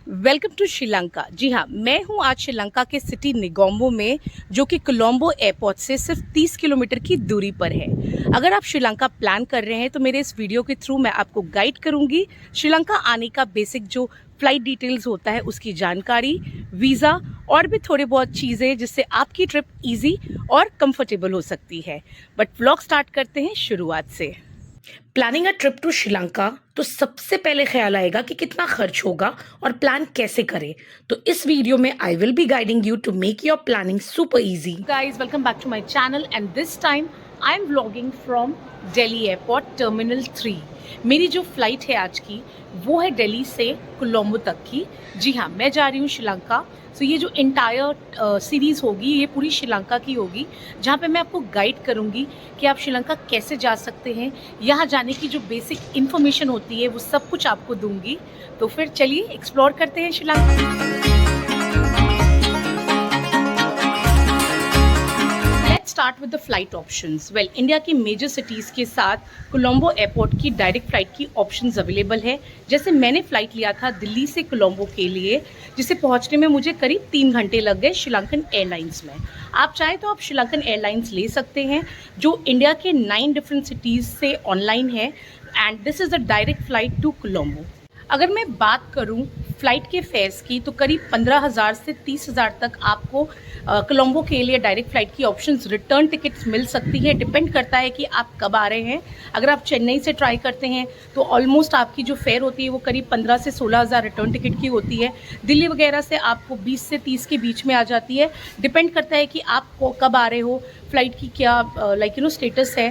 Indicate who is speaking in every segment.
Speaker 1: Welcome to Sri Lanka. जी हाँ, मैं हूँ आज श्रीलंका के सिटी निगोम्बो में, जो कि कोलंबो एयरपोर्ट से सिर्फ 30 किलोमीटर की दूरी पर है। अगर आप श्रीलंका प्लान कर रहे हैं तो मेरे इस वीडियो के थ्रू मैं आपको गाइड करूँगी श्रीलंका आने का बेसिक जो फ्लाइट डिटेल्स होता है उसकी जानकारी, वीज़ा और भी थोड़े बहुत चीज़ें जिससे आपकी ट्रिप ईजी और कंफर्टेबल हो सकती है। बट व्लॉग स्टार्ट करते हैं शुरुआत से। Planning a trip to Sri Lanka तो सबसे पहले ख्याल आएगा कि कितना खर्च होगा और प्लान कैसे करें। तो इस वीडियो में I will be guiding you to make your planning super easy. Guys, welcome back to my channel and this time I am vlogging from Delhi airport terminal 3। मेरी जो फ्लाइट है आज की वो है दिल्ली से कोलंबो तक की। जी हाँ, मैं जा रही हूँ श्रीलंका। सो ये जो इंटायर सीरीज़ होगी ये पूरी श्रीलंका की होगी, जहाँ पे मैं आपको गाइड करूँगी कि आप श्रीलंका कैसे जा सकते हैं। यहाँ जाने की जो बेसिक इन्फॉर्मेशन होती है वो सब कुछ आपको दूंगी। तो फिर चलिए एक्सप्लोर करते हैं Sri Lanka. Start with the flight options. Well, India की मेजर सिटीज़ के साथ कोलंबो एयरपोर्ट की डायरेक्ट फ़्लाइट की ऑप्शंस अवेलेबल है। जैसे मैंने फ़्लाइट लिया था दिल्ली से कोलंबो के लिए, जिसे पहुंचने में मुझे करीब 3 घंटे लग गए श्रीलंकन एयरलाइंस में। आप चाहें तो आप श्रीलंकन एयरलाइंस ले सकते हैं, जो इंडिया के 9 डिफरेंट सिटीज़ से ऑनलाइन है and this is the direct flight to Colombo. अगर मैं बात करूं फ़्लाइट के फेयर्स की तो करीब 15,000 से 30,000 तक आपको कोलंबो के लिए डायरेक्ट फ़्लाइट की ऑप्शंस, रिटर्न टिकट्स मिल सकती है। डिपेंड करता है कि आप कब आ रहे हैं। अगर आप चेन्नई से ट्राई करते हैं तो ऑलमोस्ट आपकी जो फेयर होती है वो करीब 15 से 16,000 रिटर्न टिकट की होती है। दिल्ली वगैरह से आपको 20 से 30 के बीच में आ जाती है। डिपेंड करता है कि आप कब आ रहे हो, फ़्लाइट की क्या स्टेटस है।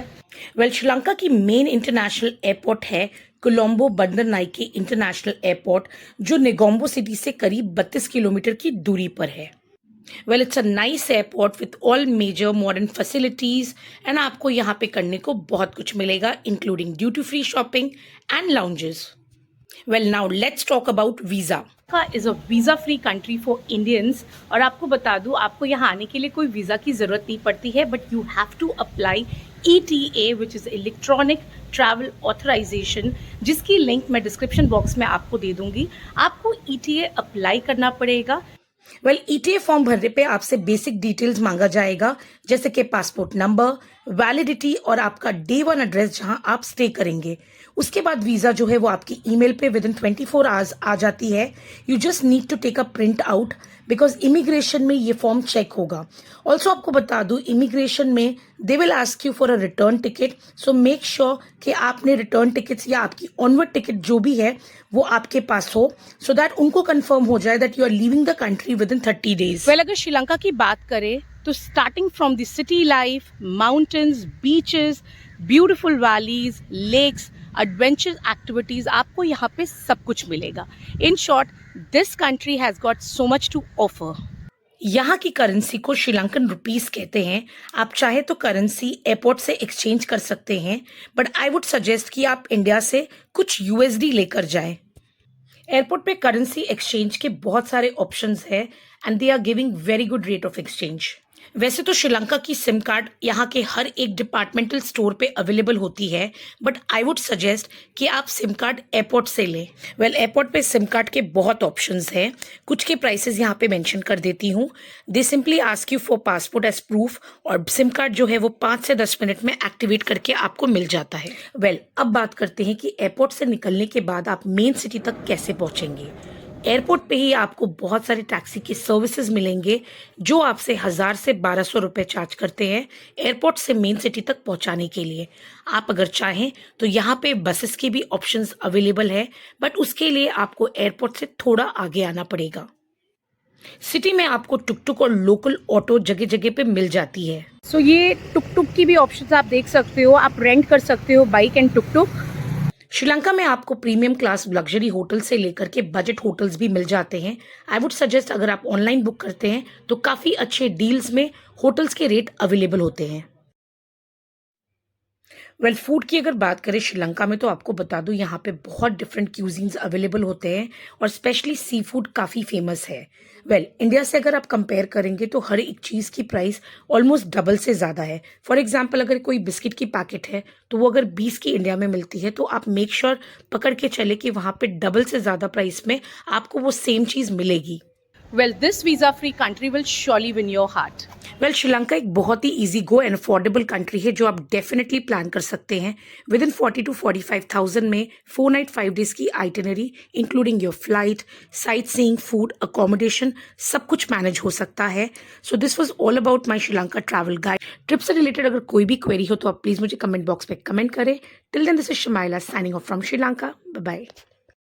Speaker 1: वेल, श्रीलंका की मेन इंटरनेशनल एयरपोर्ट है कोलंबो बंदर नाइके इंटरनेशनल एयरपोर्ट, जो निगोम्बो सिटी से करीब 32 किलोमीटर की दूरी पर है। Well, it's a nice airport with all major modern facilities and आपको यहाँ पे करने को बहुत कुछ मिलेगा, including duty free shopping and lounges. Well, now let's talk about visa. Is a visa free country for Indians. और आपको बता दूं, आपको यहाँ आने के लिए कोई वीज़ा की ज़रूरत नहीं पड़ती है, but you have to apply ETA which is electronic travel authorization, जिसकी लिंक मैं डिस्क्रिप्शन बॉक्स में आपको दे दूंगी। आपको ETA अप्लाई करना पड़ेगा। वेल, ETA फॉर्म भरने पे आपसे बेसिक डिटेल्स मांगा जाएगा, जैसे कि पासपोर्ट नंबर, वैलिडिटी और आपका डे 1 एड्रेस जहां आप स्टे करेंगे। उसके बाद वीज़ा जो है वो आपकी ईमेल पे विद इन 24 आवर्स आ जाती है। You just need to take a print out because immigration में ये फॉर्म चेक होगा। ऑल्सो आपको बता दूं, इमिग्रेशन में they will ask you for a return ticket, so make sure कि आपने रिटर्न टिकट्स या आपकी ऑनवर्ड टिकट जो भी है वो आपके पास हो, सो दैट उनको कंफर्म हो जाए that you are leaving the country within 30 days. Well, अगर श्रीलंका की बात करें तो starting from the city life, mountains, beaches, beautiful valleys, lakes, adventure activities, आपको यहाँ पे सब कुछ मिलेगा। In short, this country has got so much to offer. यहाँ की करेंसी को श्रीलंकन रुपीस कहते हैं। आप चाहे तो करेंसी एयरपोर्ट से एक्सचेंज कर सकते हैं, बट आई वुड सजेस्ट कि आप इंडिया से कुछ USD लेकर जाएं। एयरपोर्ट पे करेंसी एक्सचेंज के बहुत सारे ऑप्शंस हैं and they are giving very good rate of exchange. वैसे तो श्रीलंका की सिम कार्ड यहाँ के हर एक डिपार्टमेंटल स्टोर पे अवेलेबल होती है, बट आई वुड सजेस्ट कि आप सिम कार्ड एयरपोर्ट से लें। वेल, एयरपोर्ट पे सिम कार्ड के बहुत ऑप्शंस हैं। कुछ के प्राइसेस यहाँ पे मेंशन कर देती हूँ। They simply ask you for passport as proof और सिम कार्ड जो है वो 5 से 10 मिनट में एक्टिवेट करके आपको मिल जाता है। वेल, अब बात करते हैं कि एयरपोर्ट से निकलने के बाद आप मेन सिटी तक कैसे पहुँचेंगे। एयरपोर्ट पे ही आपको बहुत सारे टैक्सी के सर्विसेज मिलेंगे, जो आपसे 1000 से 1200 रुपये चार्ज करते हैं एयरपोर्ट से मेन सिटी तक पहुंचाने के लिए। आप अगर चाहें तो यहाँ पे बसेस के भी ऑप्शंस अवेलेबल है, बट उसके लिए आपको एयरपोर्ट से थोड़ा आगे आना पड़ेगा। सिटी में आपको टुक टुक और लोकल ऑटो जगह जगह पे मिल जाती है। सो ये टुक टुक की भी ऑप्शंस आप देख सकते हो, आप रेंट कर सकते हो बाइक एंड टुक टुक। श्रीलंका में आपको प्रीमियम क्लास लग्जरी होटल से लेकर के बजट होटल्स भी मिल जाते हैं। आई वुड सजेस्ट अगर आप ऑनलाइन बुक करते हैं तो काफ़ी अच्छे डील्स में होटल्स के रेट अवेलेबल होते हैं। वेल फूड की अगर बात करें श्रीलंका में तो आपको बता दूं यहाँ पे बहुत डिफरेंट क्यूजीन्स अवेलेबल होते हैं और स्पेशली सी फूड काफ़ी फेमस है। वेल इंडिया से अगर आप कंपेयर करेंगे तो हर एक चीज़ की प्राइस ऑलमोस्ट डबल से ज़्यादा है। फॉर एग्जांपल अगर कोई बिस्किट की पैकेट है तो वो अगर 20 की इंडिया में मिलती है तो आप मेक श्योर पकड़ के चले कि वहाँ पे डबल से ज़्यादा प्राइस में आपको वो सेम चीज़ मिलेगी। Well, this visa-free country will surely win your heart. Well Sri Lanka एक बहुत ही easy go and affordable country है जो आप डेफिनेटली प्लान कर सकते हैं। विद इन 40 to 45,000 में 4 नाइट 5 डेज की itinerary including your flight, sight seeing, food, accommodation सब कुछ मैनेज हो सकता है। So this was all about my Sri Lanka travel guide. Trip से रिलेटेड अगर कोई भी क्वेरी हो तो आप प्लीज़ मुझे कमेंट बॉक्स में कमेंट करें। Till then this is Shamaila signing off from Sri Lanka. Bye bye.